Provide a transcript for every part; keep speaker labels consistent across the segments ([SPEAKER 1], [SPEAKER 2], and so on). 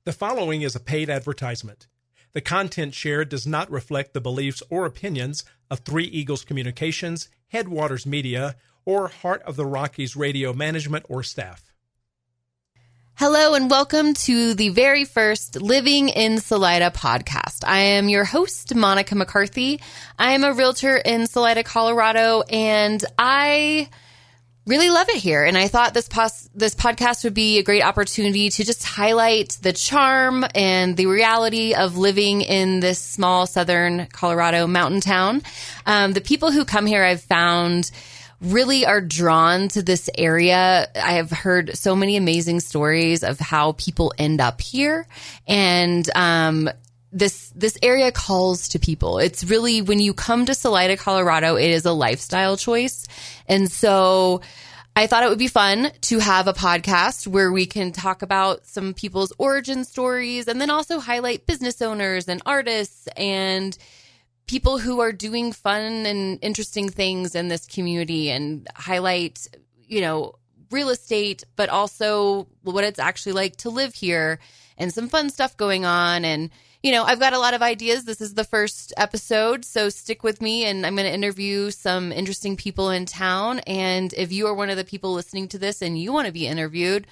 [SPEAKER 1] The following is a paid advertisement. The content shared does not reflect the beliefs or opinions of Three Eagles Communications, Headwaters Media, or Heart of the Rockies radio management or staff.
[SPEAKER 2] Hello and welcome to the very first Living in Salida podcast. I am your host, Monica McCarthy. I am a realtor in Salida, Colorado, and I really love it here. And I thought this podcast would be a great opportunity to just highlight the charm and the reality of living in this small southern Colorado mountain town. The people who come here, I've found, really are drawn to this area. I have heard so many amazing stories of how people end up here. And this area calls to people. It's really, when you come to Salida, Colorado, it is a lifestyle choice. And so I thought it would be fun to have a podcast where we can talk about some people's origin stories and then also highlight business owners and artists and people who are doing fun and interesting things in this community, and highlight, real estate, but also what it's actually like to live here and some fun stuff going on. And I've got a lot of ideas. This is the first episode, so stick with me, and I'm going to interview some interesting people in town. And if you are one of the people listening to this and you want to be interviewed,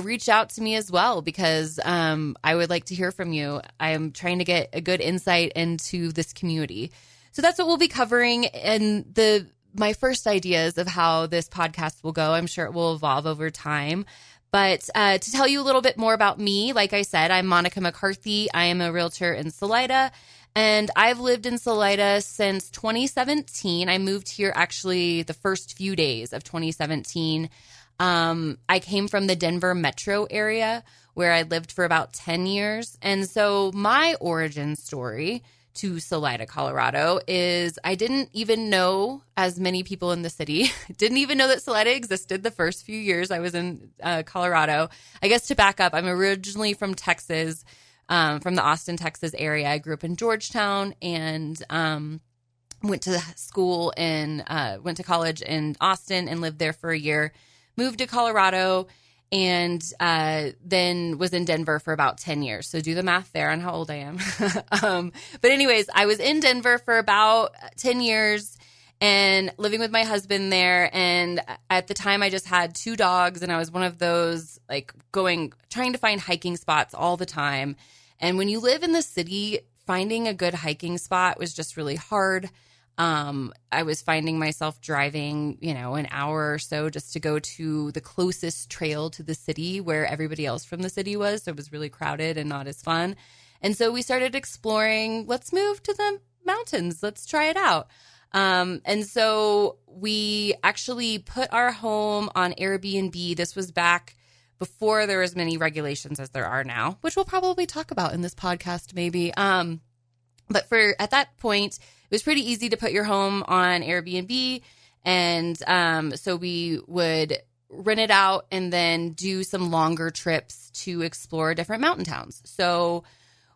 [SPEAKER 2] reach out to me as well, because I would like to hear from you. I am trying to get a good insight into this community. So that's what we'll be covering. And my first ideas of how this podcast will go, I'm sure it will evolve over time. But to tell you a little bit more about me, like I said, I'm Monica McCarthy. I am a realtor in Salida, and I've lived in Salida since 2017. I moved here actually the first few days of 2017. I came from the Denver metro area where I lived for about 10 years. And so my origin story to Salida, Colorado is I didn't even know, as many people in the city, didn't even know that Salida existed the first few years I was in Colorado. I guess to back up, I'm originally from Texas, from the Austin, Texas area. I grew up in Georgetown and went to college in Austin and lived there for a year. Moved to Colorado, and then was in Denver for about 10 years. So do the math there on how old I am. But anyways, I was in Denver for about 10 years and living with my husband there. And at the time, I just had 2 dogs, and I was one of those trying to find hiking spots all the time. And when you live in the city, finding a good hiking spot was just really hard. I was finding myself driving, an hour or so just to go to the closest trail to the city where everybody else from the city was. So it was really crowded and not as fun. And so we started exploring, let's move to the mountains. Let's try it out. And so we actually put our home on Airbnb. This was back before there was many regulations as there are now, which we'll probably talk about in this podcast maybe. But at that point, it was pretty easy to put your home on Airbnb. And so we would rent it out and then do some longer trips to explore different mountain towns. So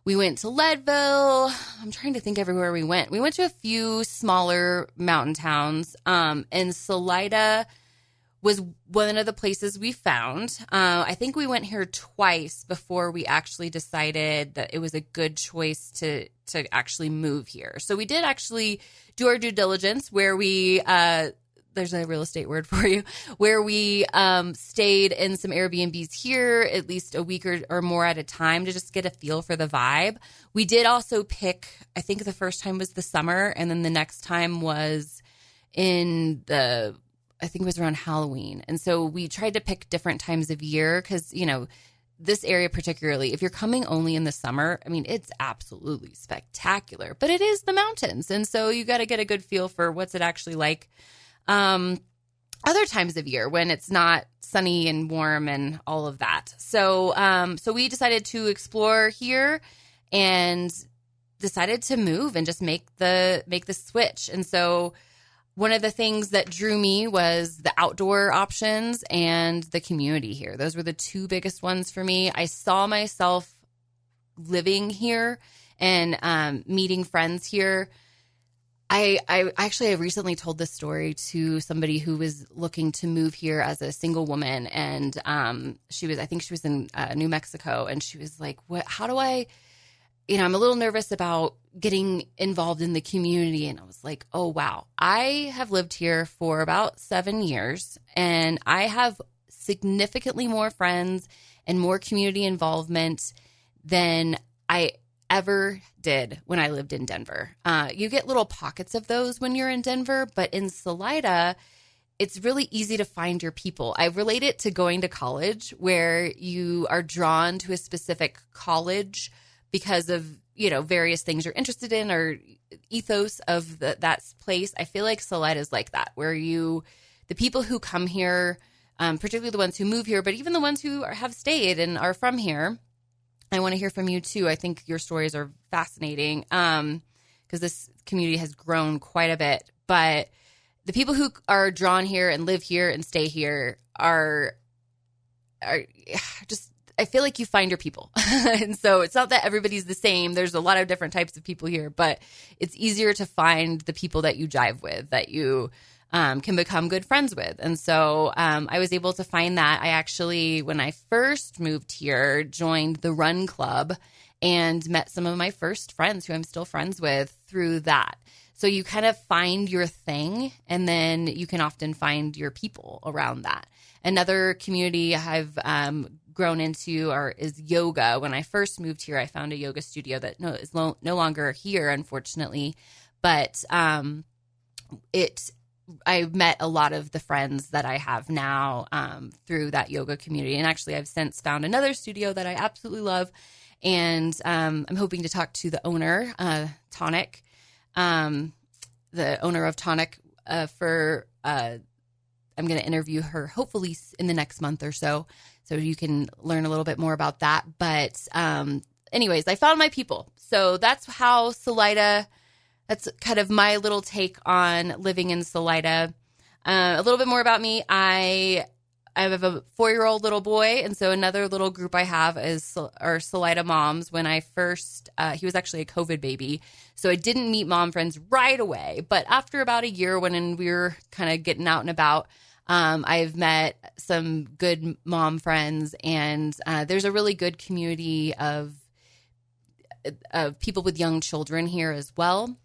[SPEAKER 2] we went to Leadville. I'm trying to think everywhere we went. We went to a few smaller mountain towns, and Salida was one of the places we found. I think we went here twice before we actually decided that it was a good choice to actually move here. So we did actually do our due diligence where we, there's a real estate word for you, where we stayed in some Airbnbs here at least a week or more at a time to just get a feel for the vibe. We did also pick, I think the first time was the summer, and then the next time was I think it was around Halloween. And so we tried to pick different times of year because, this area particularly, if you're coming only in the summer, it's absolutely spectacular, but it is the mountains. And so you got to get a good feel for what's it actually like other times of year when it's not sunny and warm and all of that. So we decided to explore here and decided to move and just make the switch. And so one of the things that drew me was the outdoor options and the community here. Those were the 2 biggest ones for me. I saw myself living here and meeting friends here I recently told this story to somebody who was looking to move here as a single woman. And I think she was in New Mexico. And she was like, how do I, I'm a little nervous about getting involved in the community. And I was like, oh, wow. I have lived here for about 7 years, and I have significantly more friends and more community involvement than I ever did when I lived in Denver. You get little pockets of those when you're in Denver, but in Salida, it's really easy to find your people. I relate it to going to college, where you are drawn to a specific college because of, various things you're interested in or ethos of that place. I feel like Salida is like that, where the people who come here, particularly the ones who move here, but even the ones who have stayed and are from here, I want to hear from you too. I think your stories are fascinating because this community has grown quite a bit. But the people who are drawn here and live here and stay here are just, I feel like you find your people. And so it's not that everybody's the same. There's a lot of different types of people here, but it's easier to find the people that you jive with, that you can become good friends with. And so I was able to find that. I actually, when I first moved here, joined the Run Club and met some of my first friends who I'm still friends with through that. So you kind of find your thing, and then you can often find your people around that. Another community I've grown into is yoga. When I first moved here, I found a yoga studio that is no longer here, unfortunately, but I met a lot of the friends that I have now through that yoga community. And actually, I've since found another studio that I absolutely love. And I'm hoping to talk to the owner, Tonic, the owner of Tonic, I'm going to interview her hopefully in the next month or so you can learn a little bit more about that. But anyways, I found my people. So that's how Salida. That's kind of my little take on living in Salida. A little bit more about me. I have a 4-year-old little boy, and so another little group I have are Salida moms. When I first, he was actually a COVID baby, so I didn't meet mom friends right away. But after about a year, when we were kind of getting out and about, I've met some good mom friends, and there's a really good community of people with young children here as well.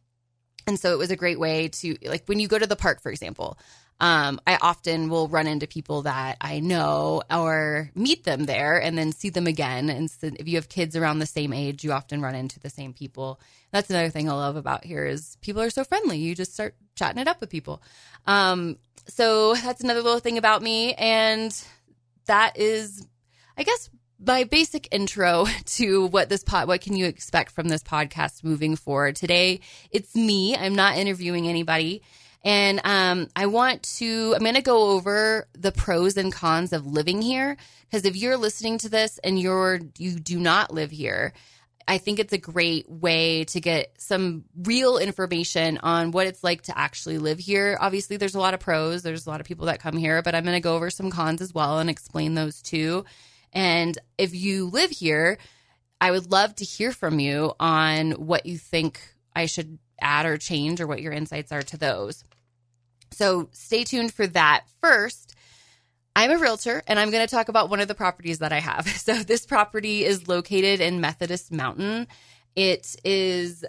[SPEAKER 2] And so it was a great way to, like, when you go to the park, for example, I often will run into people that I know or meet them there and then see them again. And so if you have kids around the same age, you often run into the same people. That's another thing I love about here is people are so friendly. You just start chatting it up with people. So that's another little thing about me. And that is, I guess, my basic intro to what can you expect from this podcast moving forward. Today, it's me. I'm not interviewing anybody. And I'm going to go over the pros and cons of living here. Because if you're listening to this and you do not live here, I think it's a great way to get some real information on what it's like to actually live here. Obviously, there's a lot of pros. There's a lot of people that come here, but I'm going to go over some cons as well and explain those too. And if you live here, I would love to hear from you on what you think I should add or change or what your insights are to those. So stay tuned for that. First, I'm a realtor, and I'm going to talk about one of the properties that I have. So this property is located in Methodist Mountain. It is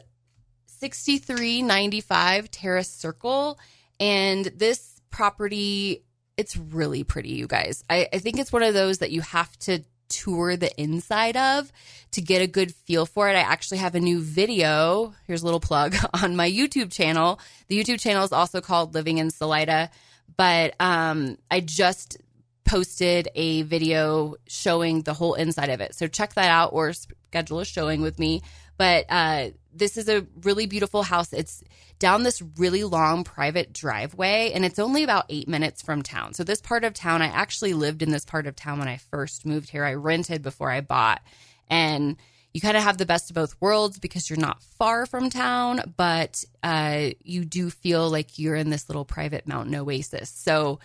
[SPEAKER 2] 6395 Terrace Circle, and this property, it's really pretty, you guys. I think it's one of those that you have to tour the inside of to get a good feel for it. I actually have a new video, here's a little plug, on my YouTube channel. The YouTube channel is also called Living in Salida, but I just posted a video showing the whole inside of it. So check that out or schedule a showing with me. But this is a really beautiful house. It's down this really long private driveway, and it's only about 8 minutes from town. So this part of town, I actually lived in this part of town when I first moved here. I rented before I bought. And you kind of have the best of both worlds because you're not far from town, but you do feel like you're in this little private mountain oasis. So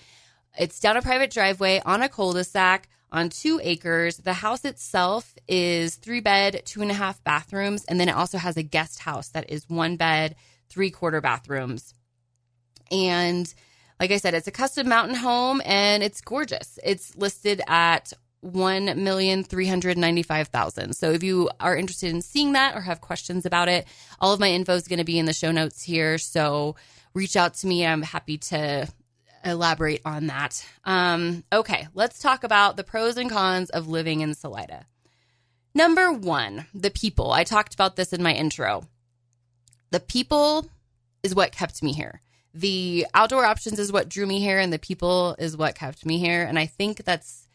[SPEAKER 2] it's down a private driveway on a cul-de-sac on 2 acres. The house itself is 3 bed, 2.5 bathrooms. And then it also has a guest house that is 1 bed, 3/4 bathrooms. And like I said, it's a custom mountain home and it's gorgeous. It's listed at $1,395,000. So if you are interested in seeing that or have questions about it, all of my info is going to be in the show notes here. So reach out to me. I'm happy to elaborate on that. Okay, let's talk about the pros and cons of living in Salida. Number 1, the people. I talked about this in my intro. The people is what kept me here. The outdoor options is what drew me here, and the people is what kept me here. And I think that's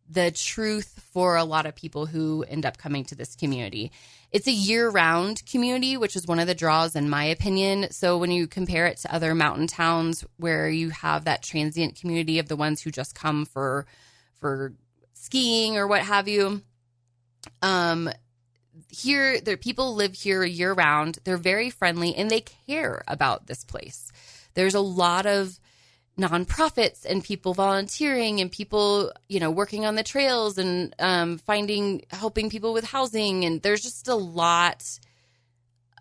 [SPEAKER 2] the truth for a lot of people who end up coming to this community. It's a year-round community, which is one of the draws in my opinion. So when you compare it to other mountain towns where you have that transient community of the ones who just come for skiing or what have you, here, the people live here year-round. They're very friendly, and they care about this place. There's a lot of nonprofits and people volunteering and people, working on the trails and helping people with housing. And there's just a lot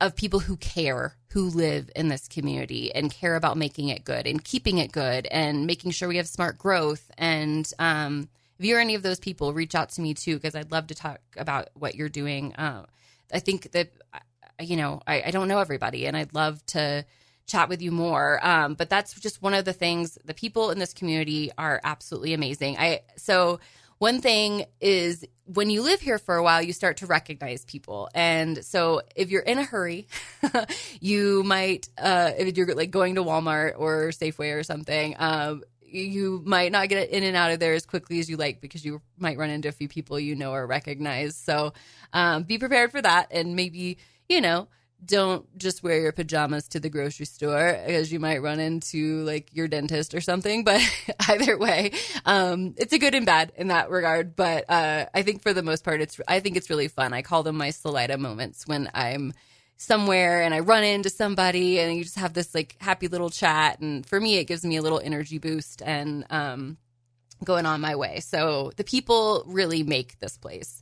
[SPEAKER 2] of people who care, who live in this community and care about making it good and keeping it good and making sure we have smart growth. And if you're any of those people, reach out to me too, because I'd love to talk about what you're doing. I think that, I don't know everybody, and I'd love to chat with you more. But that's just one of the things. The people in this community are absolutely amazing. So one thing is when you live here for a while, you start to recognize people. And so if you're in a hurry, you might, if you're like going to Walmart or Safeway or something, you might not get in and out of there as quickly as you like because you might run into a few people or recognize. So be prepared for that, and maybe, don't just wear your pajamas to the grocery store because you might run into like your dentist or something. But either way, it's a good and bad in that regard. But I think for the most part, I think it's really fun. I call them my Salida moments when I'm somewhere and I run into somebody and you just have this like happy little chat. And for me, it gives me a little energy boost and going on my way. So the people really make this place.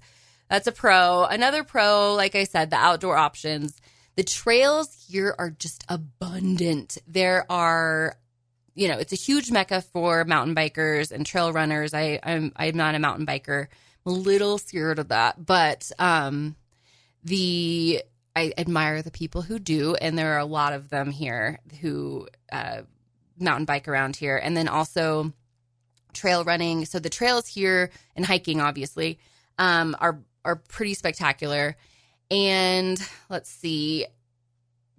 [SPEAKER 2] That's a pro. Another pro, like I said, the outdoor options. The trails here are just abundant. There are, it's a huge mecca for mountain bikers and trail runners. I'm not a mountain biker. I'm a little scared of that, but I admire the people who do, and there are a lot of them here who mountain bike around here. And then also trail running. So the trails here and hiking, obviously, are pretty spectacular. And let's see,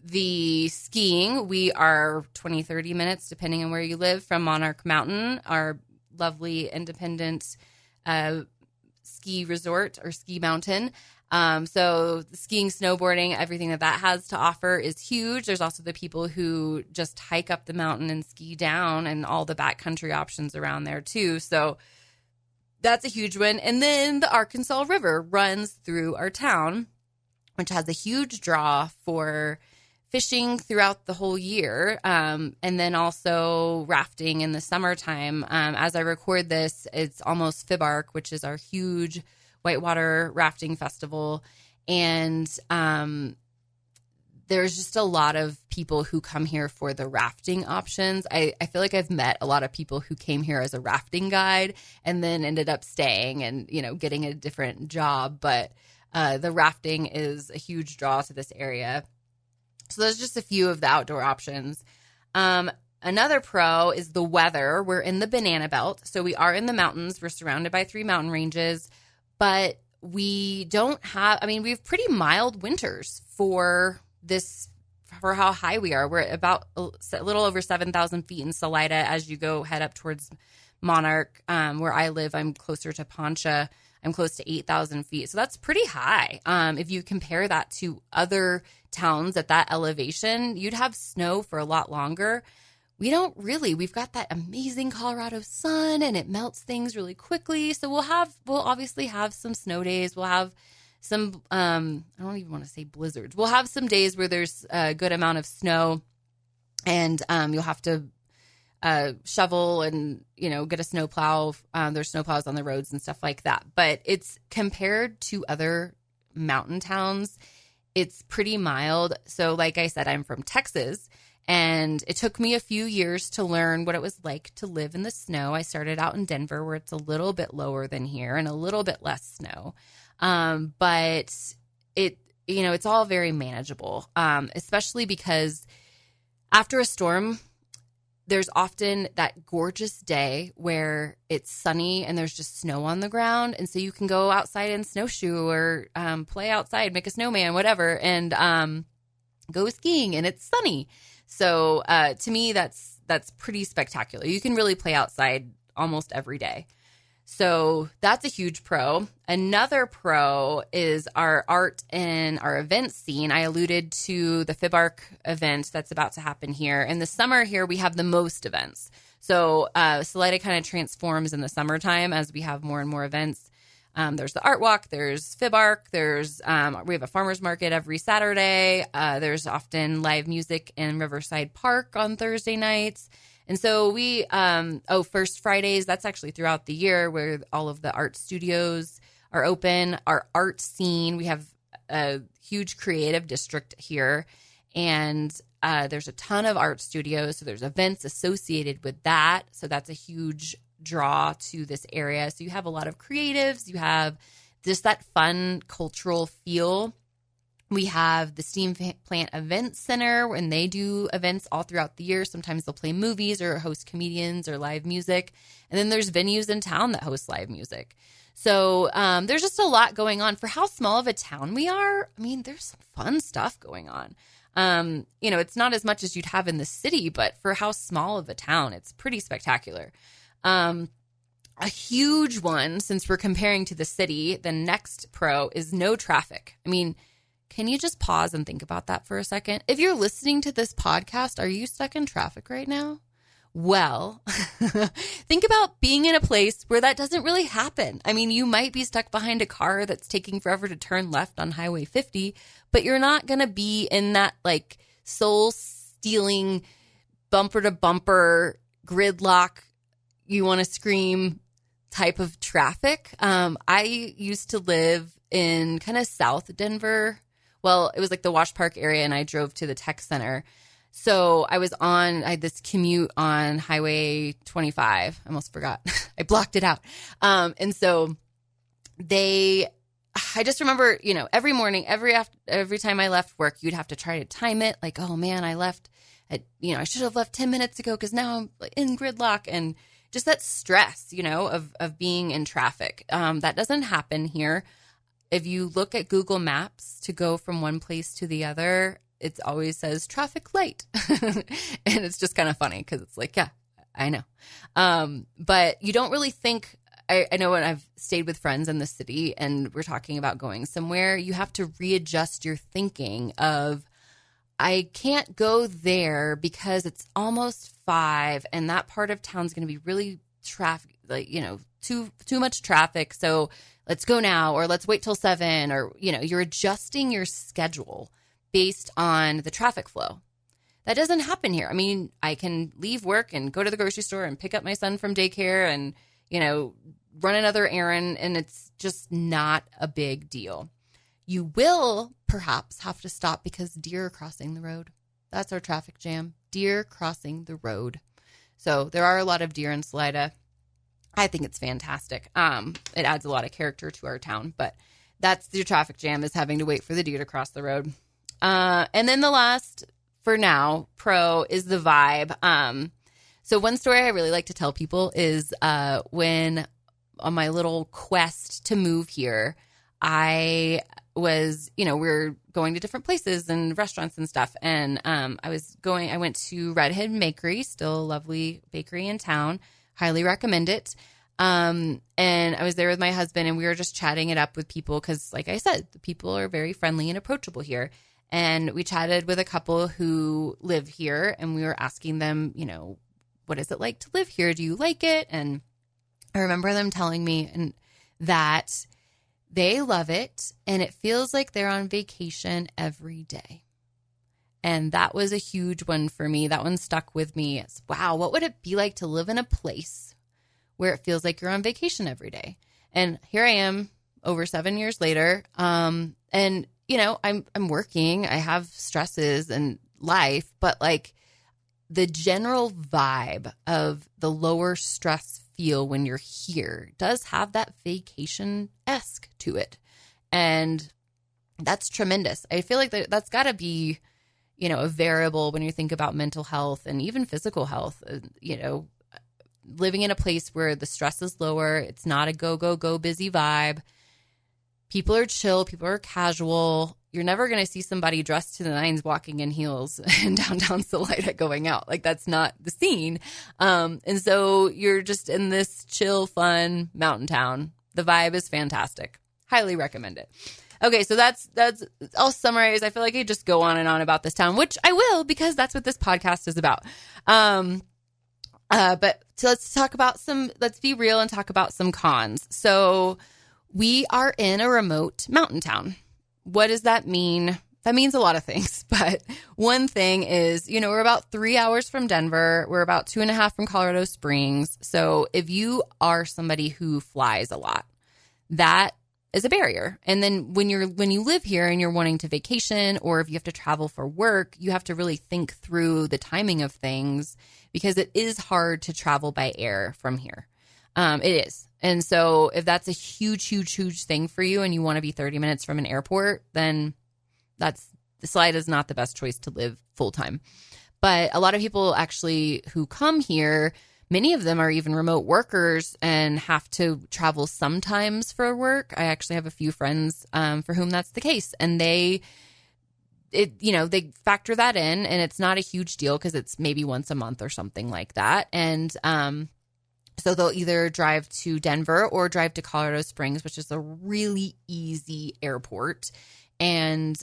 [SPEAKER 2] the skiing, we are 20, 30 minutes, depending on where you live, from Monarch Mountain, our lovely independent ski resort or ski mountain. So the skiing, snowboarding, everything that has to offer is huge. There's also the people who just hike up the mountain and ski down, and all the backcountry options around there too. So that's a huge one. And then the Arkansas River runs through our town, which has a huge draw for fishing throughout the whole year, and then also rafting in the summertime. As I record this, it's almost Fibark, which is our huge whitewater rafting festival. And there's just a lot of people who come here for the rafting options. I feel like I've met a lot of people who came here as a rafting guide and then ended up staying and, getting a different job. But the rafting is a huge draw to this area. So there's just a few of the outdoor options. Another pro is the weather. We're in the banana belt. So we are in the mountains. We're surrounded by 3 mountain ranges, but we don't have, we have pretty mild winters for how high we are. We're about a little over 7,000 feet in Salida. As you head up towards Monarch, where I live, I'm closer to Poncha. I'm close to 8,000 feet. So that's pretty high. If you compare that to other towns at that elevation, you'd have snow for a lot longer. We don't really. We've got that amazing Colorado sun, and it melts things really quickly. So we'll obviously have some snow days. We'll have some, I don't even want to say blizzards. We'll have some days where there's a good amount of snow, and you'll have to shovel and, get a snowplow. There's snowplows on the roads and stuff like that. But it's compared to other mountain towns, It's pretty mild. So like I said, I'm from Texas, and it took me a few years to learn what it was like to live in the snow. I started out in Denver, where it's a little bit lower than here and a little bit less snow. But it's all very manageable, especially because after a storm, there's often that gorgeous day where it's sunny and there's just snow on the ground. And so you can go outside and snowshoe or play outside, make a snowman, whatever, and go skiing, and it's sunny. So to me, that's pretty spectacular. You can really play outside almost every day. So that's a huge pro. Another pro is our art and our event scene. I alluded to the FibArc event that's about to happen here. In the summer here, we have the most events. So Salida kind of transforms in the summertime as we have more and more events. There's the Art Walk, there's FibArc, we have a farmer's market every Saturday. There's often live music in Riverside Park on Thursday nights. And so we, First Fridays, that's actually throughout the year where all of the art studios are open. Our art scene, we have a huge creative district here, and there's a ton of art studios. So there's events associated with that. So that's a huge draw to this area. So you have a lot of creatives. You have just that fun cultural feel. We have the Steam Plant Event Center, and they do events all throughout the year. Sometimes they'll play movies or host comedians or live music. And then there's venues in town that host live music. So there's just a lot going on. For how small of a town we are, I mean, there's some fun stuff going on. It's not as much as you'd have in the city, but for how small of a town, it's pretty spectacular. A huge one, since we're comparing to the city, the next pro is no traffic. I mean, can you just pause and think about that for a second? If you're listening to this podcast, are you stuck in traffic right now? Well, think about being in a place where that doesn't really happen. I mean, you might be stuck behind a car that's taking forever to turn left on Highway 50, but you're not going to be in that like soul-stealing, bumper-to-bumper, gridlock, you want to scream type of traffic. I used to live in kind of South Denver. Well, it was like the Wash Park area, and I drove to the tech center. So I had this commute on Highway 25. I almost forgot. I blocked it out. And so I just remember, every morning, every time I left work, you'd have to try to time it. Like, oh man, I should have left 10 minutes ago because now I'm in gridlock, and just that stress, of being in traffic. That doesn't happen here. If you look at Google Maps to go from one place to the other, it always says traffic light. And it's just kind of funny because it's like, yeah, I know. But you don't really think, I know when I've stayed with friends in the city and we're talking about going somewhere, you have to readjust your thinking of, I can't go there because it's almost 5 and that part of town's going to be really traffic, too much traffic. So let's go now, or let's wait till 7, or, you're adjusting your schedule based on the traffic flow. That doesn't happen here. I mean, I can leave work and go to the grocery store and pick up my son from daycare and, run another errand, and it's just not a big deal. You will perhaps have to stop because deer are crossing the road. That's our traffic jam. Deer crossing the road. So there are a lot of deer in Salida. I think it's fantastic. It adds a lot of character to our town, but that's your traffic jam, is having to wait for the deer to cross the road. And then the last, for now, pro is the vibe. So one story I really like to tell people is when on my little quest to move here, I was, we were going to different places and restaurants and stuff. And I went to Redhead Bakery, still a lovely bakery in town. Highly recommend it. And I was there with my husband, and we were just chatting it up with people because, like I said, the people are very friendly and approachable here. And we chatted with a couple who live here, and we were asking them, what is it like to live here? Do you like it? And I remember them telling me that they love it, and it feels like they're on vacation every day. And that was a huge one for me. That one stuck with me. It's, wow, what would it be like to live in a place where it feels like you're on vacation every day? And here I am over 7 years later. And I'm working, I have stresses and life, but like the general vibe of the lower stress feel when you're here does have that vacation-esque to it. And that's tremendous. I feel like that's got to be, a variable when you think about mental health and even physical health. Living in a place where the stress is lower, it's not a go, go, go busy vibe. People are chill. People are casual. You're never going to see somebody dressed to the nines walking in heels in downtown Salida going out. Like, that's not the scene. And so you're just in this chill, fun mountain town. The vibe is fantastic. Highly recommend it. Okay, so that's I'll summarize. I feel like I just go on and on about this town, which I will, because that's what this podcast is about. But so let's be real and talk about some cons. So we are in a remote mountain town. What does that mean? That means a lot of things. But one thing is, we're about 3 hours from Denver. We're about 2.5 from Colorado Springs. So if you are somebody who flies a lot, that is a barrier. And then when you live here and you're wanting to vacation, or if you have to travel for work, you have to really think through the timing of things, because it is hard to travel by air from here. It is. And so if that's a huge, huge, huge thing for you and you want to be 30 minutes from an airport, then Salida is not the best choice to live full time. But a lot of people actually who come here, many of them are even remote workers and have to travel sometimes for work. I actually have a few friends for whom that's the case. And they factor that in, and it's not a huge deal because it's maybe once a month or something like that. And so they'll either drive to Denver or drive to Colorado Springs, which is a really easy airport, and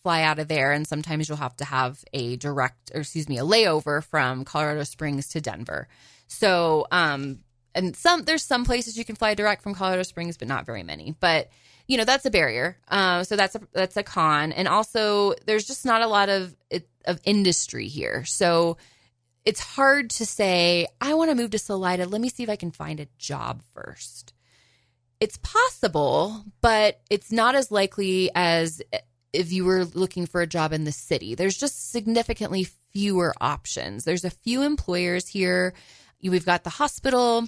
[SPEAKER 2] fly out of there. And sometimes you'll have to have a layover from Colorado Springs to Denver. So, there's some places you can fly direct from Colorado Springs, but not very many. But that's a barrier. So that's a con. And also there's just not a lot of industry here. So it's hard to say, I want to move to Salida. Let me see if I can find a job first. It's possible, but it's not as likely as if you were looking for a job in the city. There's just significantly fewer options. There's a few employers here. We've got the hospital.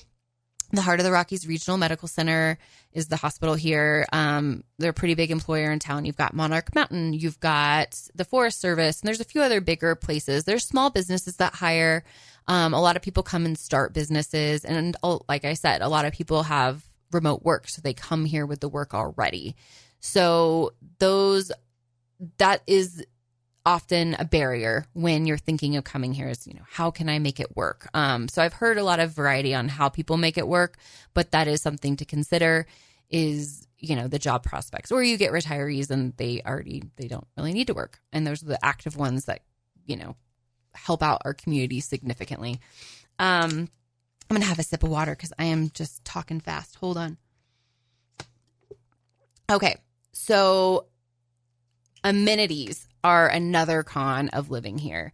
[SPEAKER 2] The Heart of the Rockies Regional Medical Center is the hospital here. They're a pretty big employer in town. You've got Monarch Mountain. You've got the Forest Service. And there's a few other bigger places. There's small businesses that hire. A lot of people come and start businesses. And like I said, a lot of people have remote work. So they come here with the work already. So that is often a barrier when you're thinking of coming here is, how can I make it work? So I've heard a lot of variety on how people make it work, but that is something to consider is, the job prospects, or you get retirees and they don't really need to work. And those are the active ones that, help out our community significantly. I'm going to have a sip of water because I am just talking fast. Hold on. Okay. So amenities are another con of living here.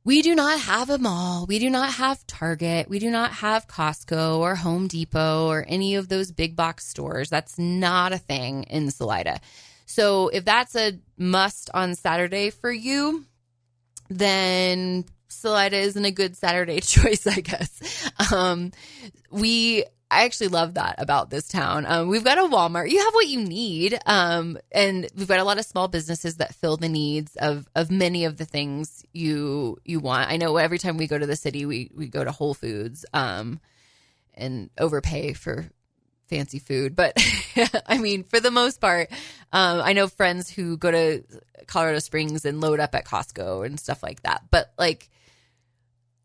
[SPEAKER 2] We do not have a mall. We do not have Target. We do not have Costco or Home Depot or any of those big box stores. That's not a thing in Salida. So if that's a must on Saturday for you, then Salida isn't a good Saturday choice, I guess. I actually love that about this town. We've got a Walmart. You have what you need. And we've got a lot of small businesses that fill the needs of many of the things you want. I know every time we go to the city, we go to Whole Foods and overpay for fancy food. But I mean, for the most part, I know friends who go to Colorado Springs and load up at Costco and stuff like that. But like,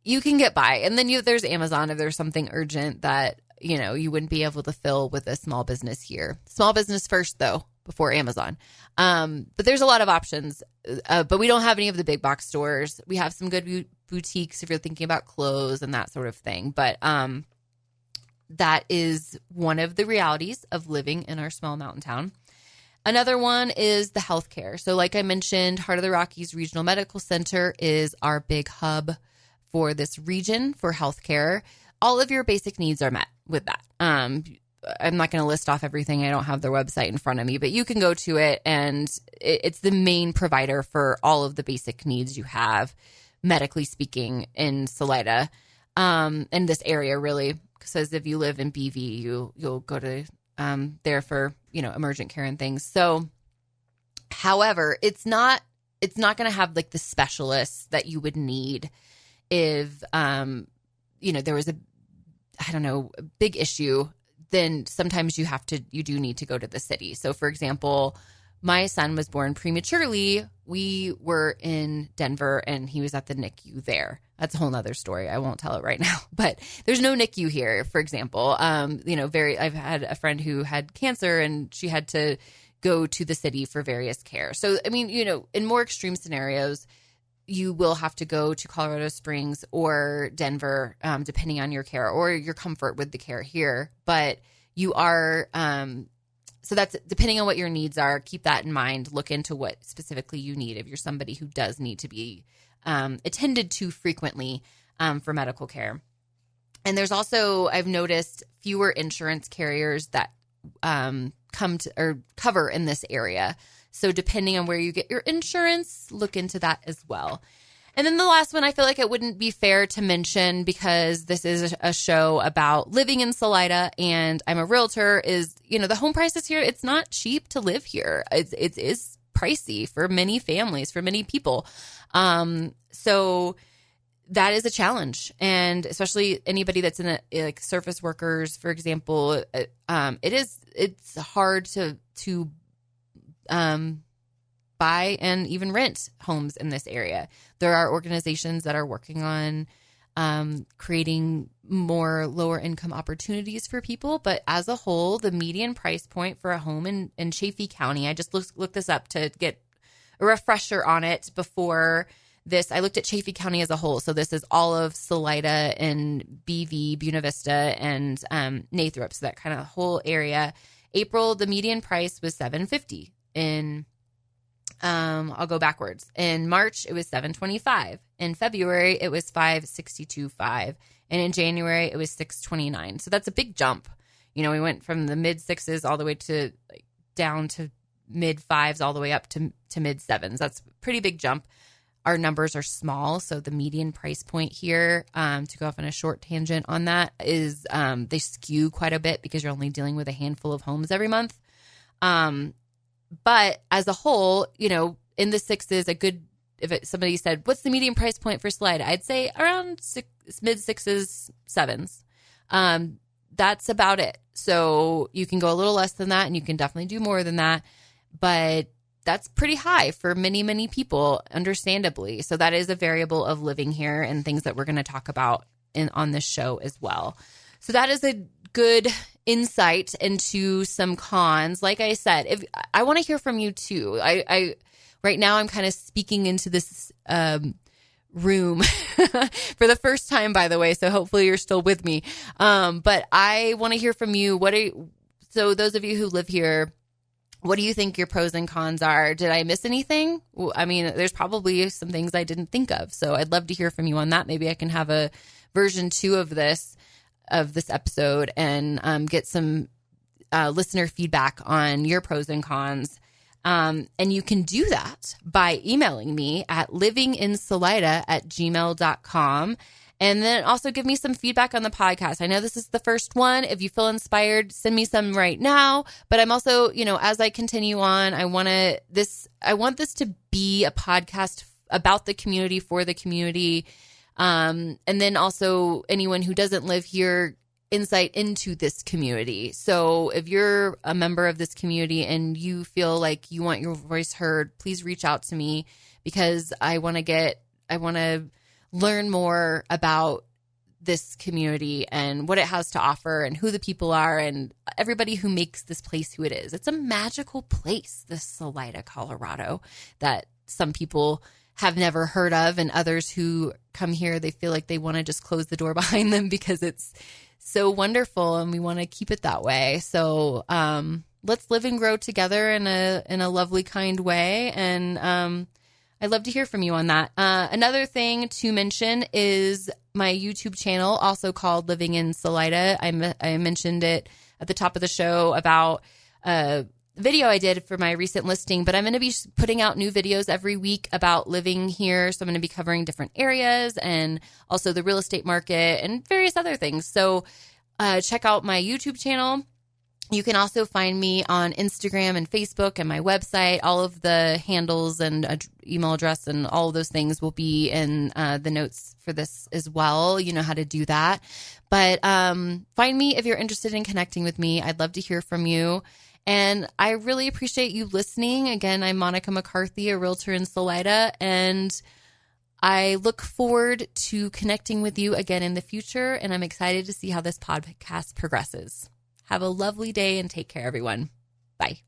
[SPEAKER 2] you can get by. And then there's Amazon if there's something urgent that you wouldn't be able to fill with a small business here. Small business first, though, before Amazon. But there's a lot of options. But we don't have any of the big box stores. We have some good boutiques if you're thinking about clothes and that sort of thing. But that is one of the realities of living in our small mountain town. Another one is the healthcare. So like I mentioned, Heart of the Rockies Regional Medical Center is our big hub for this region for healthcare. All of your basic needs are met with that. I'm not going to list off everything. I don't have their website in front of me, but you can go to it, and it's the main provider for all of the basic needs you have, medically speaking, in Salida, in this area, really. Because if you live in BV, you'll go to there for, emergent care and things. So, however, it's not going to have like the specialists that you would need if, there was a big issue. Then sometimes you do need to go to the city. So, for example, my son was born prematurely. We were in Denver and he was at the NICU there. That's a whole nother story. I won't tell it right now, but there's no NICU here, for example. I've had a friend who had cancer and she had to go to the city for various care. So, I mean, in more extreme scenarios, you will have to go to Colorado Springs or Denver, depending on your care or your comfort with the care here. But you are, so that's depending on what your needs are. Keep that in mind. Look into what specifically you need if you're somebody who does need to be attended to frequently for medical care. And there's also, I've noticed, fewer insurance carriers that come to or cover in this area. So depending on where you get your insurance, look into that as well. And then the last one, I feel like it wouldn't be fair to mention because this is a show about living in Salida and I'm a realtor, is, the home prices here, it's not cheap to live here. It is pricey for many families, for many people. So that is a challenge. And especially anybody that's in like surface workers, for example, it's hard to buy and even rent homes in this area. There are organizations that are working on creating more lower income opportunities for people. But as a whole, the median price point for a home in Chaffee County, I just looked this up to get a refresher on it before this. I looked at Chaffee County as a whole. So this is all of Salida and BV, Buena Vista, and Nathrop. So that kind of whole area. April, the median price was $750. In I'll go backwards. In March, it was $725. In February, it was $562.5, and in January, it was $629. So that's a big jump. We went from the mid sixes all the way to down to mid fives, all the way up to mid sevens. That's a pretty big jump. Our numbers are small, so the median price point here, to go off on a short tangent on that, is they skew quite a bit because you're only dealing with a handful of homes every month. But as a whole, in the sixes, somebody said, what's the median price point for Salida? I'd say around mid sixes, sevens. That's about it. So you can go a little less than that and you can definitely do more than that. But that's pretty high for many, many people, understandably. So that is a variable of living here and things that we're going to talk about on this show as well. So that is a good insight into some cons. Like I said, if I want to hear from you too. I right now I'm kind of speaking into this room for the first time, by the way. So hopefully you're still with me. But I want to hear from you. So those of you who live here, what do you think your pros and cons are? Did I miss anything? I mean, there's probably some things I didn't think of. So I'd love to hear from you on that. Maybe I can have a version 2 of this episode and get some listener feedback on your pros and cons. And you can do that by emailing me at livinginsalida@gmail.com. And then also give me some feedback on the podcast. I know this is the first one. If you feel inspired, send me some right now. But I'm also, as I continue on, I want this to be a podcast about the community, for the community. And then also anyone who doesn't live here, insight into this community. So if you're a member of this community and you feel like you want your voice heard, please reach out to me because I want to learn more about this community and what it has to offer and who the people are and everybody who makes this place who it is. It's a magical place, this Salida, Colorado, that some people have never heard of, and others who come here, they feel like they want to just close the door behind them because it's so wonderful and we want to keep it that way. So let's live and grow together in a lovely, kind way. And I'd love to hear from you on that. Another thing to mention is my YouTube channel, also called Living in Salida. I mentioned it at the top of the show about video I did for my recent listing, but I'm going to be putting out new videos every week about living here. So I'm going to be covering different areas and also the real estate market and various other things. So check out my YouTube channel. You can also find me on Instagram and Facebook and my website. All of the handles and email address and all of those things will be in the notes for this as well. You know how to do that. But find me if you're interested in connecting with me. I'd love to hear from you. And I really appreciate you listening. Again, I'm Monica McCarthy, a realtor in Salida, and I look forward to connecting with you again in the future, and I'm excited to see how this podcast progresses. Have a lovely day and take care, everyone. Bye.